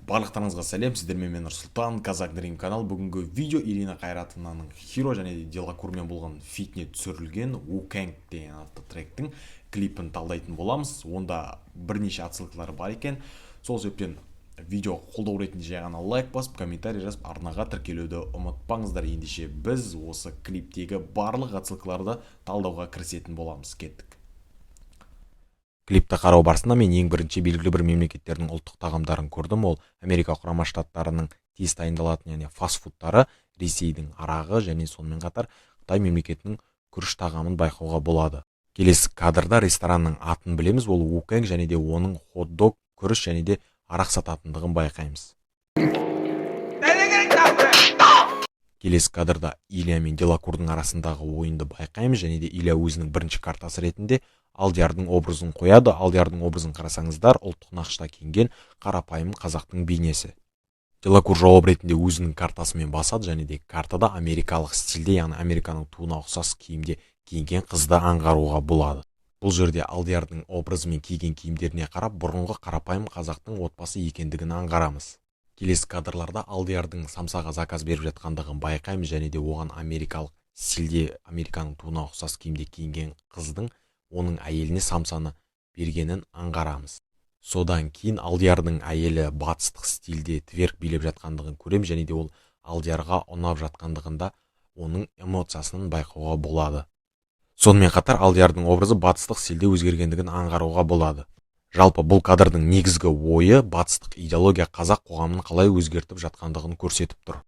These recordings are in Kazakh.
Барлықтарыңызға сәлем, сіздермен мен Нұрсұлтан, Казак Дрим канал. Бүгінгі видео Ирина Қайратовнаның Hero және Делакурмен болған фитне түсірілген Wu-Kang деген атты тректің клипін талдайтын боламыз. Онда бірнеше отсылкалар бар екен. Сол себептен видео қолдау ретінде жай ғана лайк басып, комментарий жазып, арнаға тіркелуді ұмытпаңыздар. Ендеше біз осы клиптегі барлық отсылкаларды талдауға кірісетін боламыз. Кеттік. Клипті қарау барысында мен ең бірінші белгілі бір мемлекеттердің ұлттық тағамдарын көрдім. Ол Америка құрама штаттарының тез дайындалатын яғни фастфудтары, Ресейдің арағы және сонымен қатар Қытай мемлекетінің күріш тағамын байқауға болады. Келесі кадрда ресторанның атын білеміз, ол Wu-Kang және де оның хот-дог, күріш және де арақ сататындығын байқаймыз. Келесі кадрда Илья мен Делакурдың арасындағы ойынды байқаймыз және де Илья өзінің бірінші картасы ретінде Алдиярдың образын қояды. Алдиярдың образын қарасаңыздар, ұлттық нақышта киінген қарапайым қазақтың бейнесі. Делакур жауап ретінде өзінің картасымен басады және де картада америкалық стилде, яғни Американың туына ұқсас киімде киінген қызды аңғаруға болады. Бұл жерде Алдиярдың образы мен киген киімдеріне қарап, бұрынғы қарапайым қазақтың отбасы екендігін аңғарамыз. Келесі кадрларда Алдиярдың самсаға заказ беріп жатқандығын байқаймыз және де оған америкалық стилде Американың туына ұқсас киімде киінген қыздың оның әйеліне самсаны бергенін аңғарамыз. Содан кейін Алдиярдың әйелі батыстық стилде тверк билеп жатқандығын көрем және де ол Алдиярға ұнап жатқандығында оның эмоциясын байқауға болады. Сонымен қатар Алдиярдың образы батыстық стилде өзгергендігін аңғаруға болады. Жалпы бұл кадрдың негізгі ойы батыстық идеология қазақ қоғамын қалай өзгертіп жатқандығын көрсетіп тұр.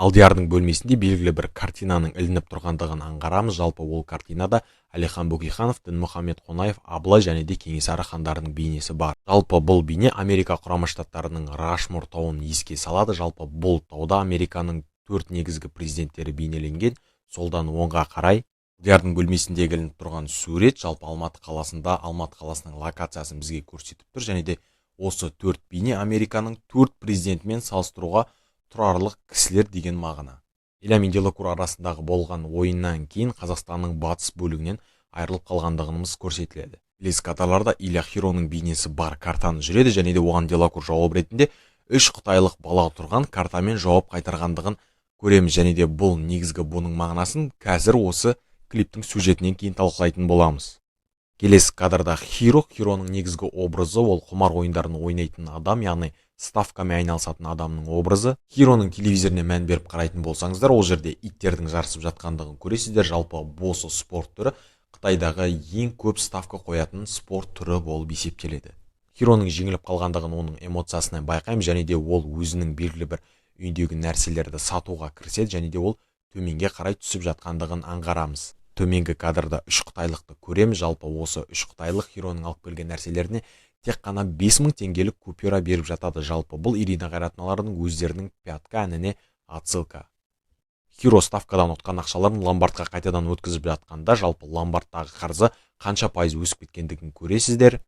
Алдиярдың бөлмесінде белгілі бір картинаның ілініп тұрғандығын аңғарамыз. Жалпы ол картинада Әлихан Бөкейханов, Дінмұхамед Қонаев, Абылай және де Кенесары хандарының бейнесі бар. Жалпы бұл бейне Америка құрама штаттарының Рашмор тауын еске салады. Жалпы бұл тауда Американың 4 негізгі президенттері бейнеленген. Солдан оңға қарай Алдиярдың бөлмесіндегі ілініп тұрған сурет жалпы Алматы қаласының локациясын бізге көрсетіп тұр және де осы 4 бейне Американың 4 президентімен салыстыруға тұрарлық кісілер деген мағына. Илья мен Делакур арасындағы болған ойыннан кейін Қазақстанның батыс бөлігінен айырылып қалғандығымыз көрсетіледі. Келесі кадрларда Илья Хироның бейнесі бар картаны жүреді және де оған Делакур жауап ретінде 3 қытайлық бала тұрған картамен жауап қайтарғандығын көреміз және де бұл негізгі бұның мағынасын қазір осы клиптің сюжетінен кейін талқылайтын боламыз. Келесі кадрда Хироның негізгі образы ол құмар ойындарын ойнайтын адам, яғни ставкамен айналысатын адамның образы. Хироның телевизоріне мән беріп қарайтын болсаңыздар, ол жерде иттердің жарысып жатқандығын көресіздер. Жалпы осы спорт түрі Қытайдағы ең көп ставка қоятын спорт түрі болып есептеледі. Хироның жеңіліп қалғандығын оның эмоциясынан байқаймыз және де ол өзінің белгілі бір үйіндегі нәрселерді сатуға кіріседі және де ол төменге қарай түсіп жатқандығын аңғарамыз. Төменгі кадрда 3 қытайлықты көреміз. Жалпы осы 3 қытайлық Хироның алып келген нәрселеріне тек қана 5000 теңгелік купюра беріп жатады. Жалпы бұл Ирина Қайратовналардың өздерінің пятка әніне отсылка. Хиро ставкадан ұтқан ақшаларын ломбардқа қайтадан өткізіп жатқанда, жалпы ломбардтағы қарызы қанша пайыз өсіп кеткендігін көресіздер.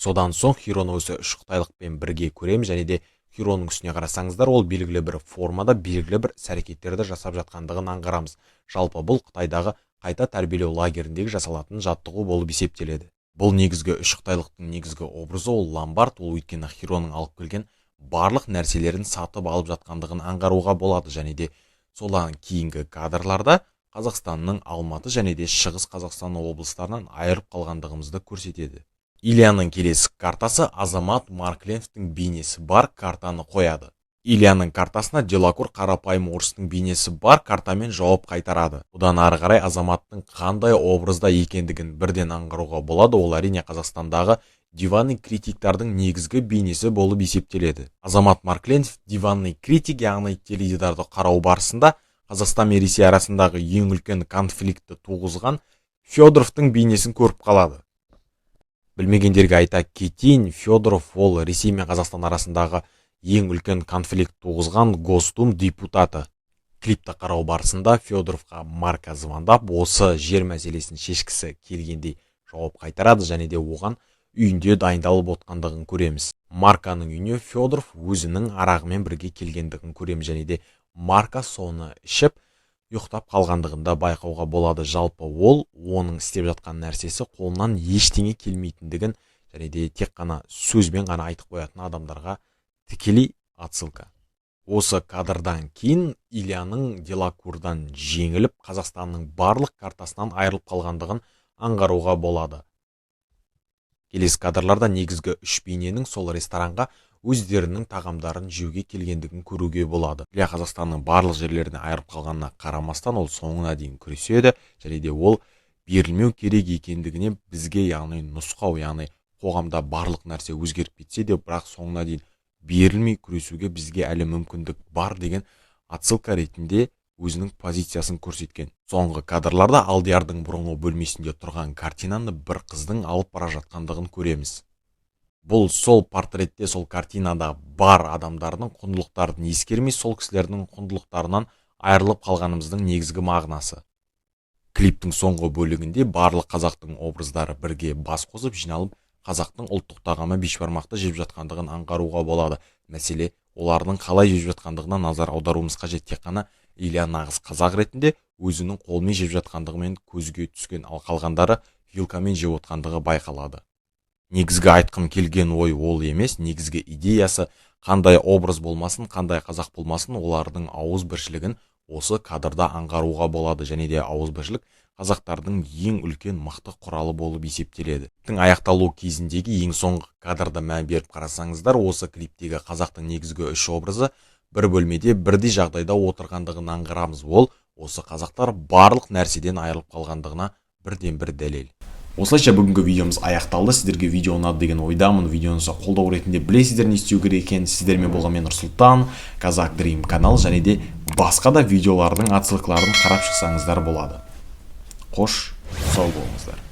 Содан соң Хироны осы 3 қытайлықпен бірге көреміз және де Хироның үстіне қарасаңыздар, ол белгілі бір формада белгілі бір әрекеттерді жасап жатқандығын аңғарамыз. Жалпы бұл Қытайдағы қайта тәрбиелеу лагеріндегі жасалатын жаттығу болып есептеледі. Бұл негізгі 3 қытайлықтың негізгі образы ол ломбард, ол өйткені Хироның алып келген барлық нәрселерін сатып алып жатқандығын аңғаруға болады және де содан кейінгі кадрларда Қазақстанның Алматы және де Шығыс Қазақстан облыстарынан айырып қалғандығымызды көрсетеді. Ильяның келесі картасы Азамат Маркленовтың бейнесі бар картаны қояды. Ильяның картасына Делакур қарапайым орыстың бейнесі бар картамен жауап қайтарады. Одан ары қарай Азаматтың қандай образда екендігін бірден аңғаруға болады. Ол әрине Қазақстандағы диванный критиктардың негізгі бейнесі болып есептеледі. Азамат Маркленов диванный критик, яғни теледидарды қарау барысында Қазақстан мен Ресей арасындағы ең үлкен конфликті туғызған Федоровтың бейнесін көріп қалады. Білмегендерге айта кетейін, Федоров ол Ресей мен Қазақстан арасындағы ең үлкен конфликт туғызған Госдум депутаты. Клипті қарау барысында Федоровқа Марка звондап, осы жер мәселесін шешкісі келгендей жауап қайтарады және де оған үйінде дайындалып отқандығын көреміз. Марканың үйіне Федоров өзінің арағымен бірге келгендігін көреміз және де Марка соны ішіп ұйықтап қалғандығында байқауға болады. Жалпы ол оның істеп жатқан нәрсесі қолынан ештеңе келмейтіндігін және де тек қана сөзбен ғана айтып қоятын адамдарға тікелей Отсылка. Осы кадрдан кейін Ильяның Делакурдан жеңіліп, Қазақстанның барлық картасынан айырылып қалғандығын аңғаруға болады. Келесі кадрларда негізгі үш бейненің сол ресторанға өздерінің тағамдарын жеуге келгендігін көруге болады. Илья Қазақстанның барлық жерлеріне айырып қалғанына қарамастан ол соңына дейін күреседі, және де ол берілмеу керек екендігіне бізге, яғни нұсқау, яғни қоғамда барлық нәрсе өзгеріп кетсе де, бірақ соңына дейін берілмей күресуге бізге әлі мүмкіндік бар деген отсылка ретінде өзінің позициясын көрсеткен. Соңғы кадрларда Алдиярдың бұрынғы бөлмесінде тұрған картинаны бір қыздың алып бара жатқандығын көреміз. Бұл сол портретте, сол картинада бар адамдардың құндылықтарын ескермей, сол кісілердің құндылықтарынан айырылып қалғанымыздың негізгі мағынасы. Клиптің соңғы бөлігінде барлық қазақтың образдары бірге бас қосып жиналып, қазақтың ұлттық тағамы бешбармақты жеп жатқандығын аңғаруға болады. Мәселе, олардың қалай жеп жатқандығына назар аударуымыз қажет. Тек қана Илья нағыз қазақ ретінде өзінің қолымен жеп жатқандығымен көзге түскен, ал қалғандары вилкамен жеп отқандығы байқалады. Негізгі айтқым келген ой ол емес, негізгі идеясы қандай образ болмасын, қандай қазақ болмасын, олардың ауызбіршілігін осы кадрда аңғаруға болады, және де ауызбіршілік қазақтардың ең үлкен мықты құралы болып есептеледі. Аяқталу кезіндегі ең соңғы кадрда мән беріп қарасаңыздар, осы клиптегі қазақтың негізгі үш образы бір бөлмеде бірдей жағдайда отырғандығын аңғарамыз. Ол осы қазақтар барлық нәрседен айырылып қалғандығына бірден бір дәлел. Осылайша бүгінгі видеомыз аяқталды. Сіздерге видео ұнады деген ойдамын. Видеоңызға қолдау ретінде білесіздер не істеу керек екенін. Сіздермен болған мен Нұрсұлтан, Казак Дрим канал, және де басқа да видеолардың отсылкаларын қарап шықсаңыздар болады. Қош, сау болыңыздар.